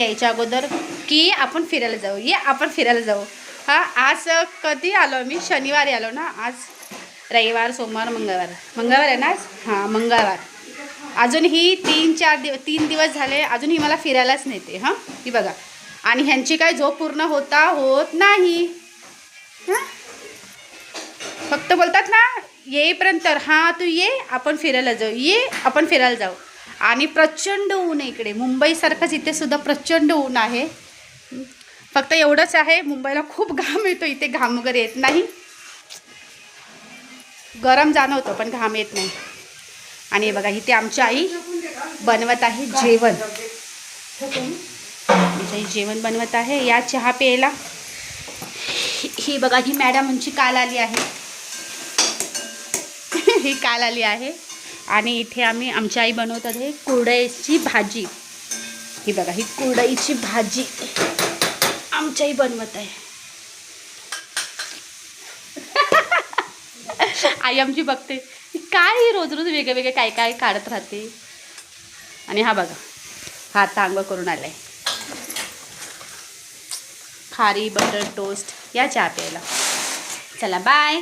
यायच्या अगोदर की आपण फिरायला जाऊ, आपण फिरायला जाऊ. हां, आज कधी आलो मी? शनिवारी आलो ना. आज रविवार, सोमवार, मंगळवार आहे ना आज. हां, मंगळवार. अजून ही 3 दिवस झाले, अजून ही मला फिरायलाच नेते. हां, ही बघा. आणि ह्यांची काय झोप पूर्ण होत नाही. हां, फक्त बोलतात ना येईपर्यंत, हां तू ये आपण फिरायला जाऊ, आपण फिरायला जाऊ. आणि प्रचंड ऊन आहे इकडे, मुंबईसारखंच इथे सुद्धा प्रचंड ऊन आहे. फक्त एवढंच आहे, मुंबईला खूप घाम येतो, इथे घाम वगैरे येत नाही. गरम जाणवतं पण घाम येत नाही. आणि बघा इथे आमची आई बनवत आहे जेवण. आमची आई जेवण बनवत आहे. या चहा प्यायला. ही बघा, ही मॅडम आमची काल आली आहे. ही काल आली आहे. आणि इथे आमची आई बनवत आहे कुरडईची भाजी. ही बघा, ही कुरडईची भाजी आमची आई बनवत आहे. आई आमची बघते काय रोज रोज वेगळे काय काय काढत राहते. आणि हा बघा, हा आता आंघोळ करून आलाय. खारी बटर टोस्ट. या चहा प्यायला. चला बाय.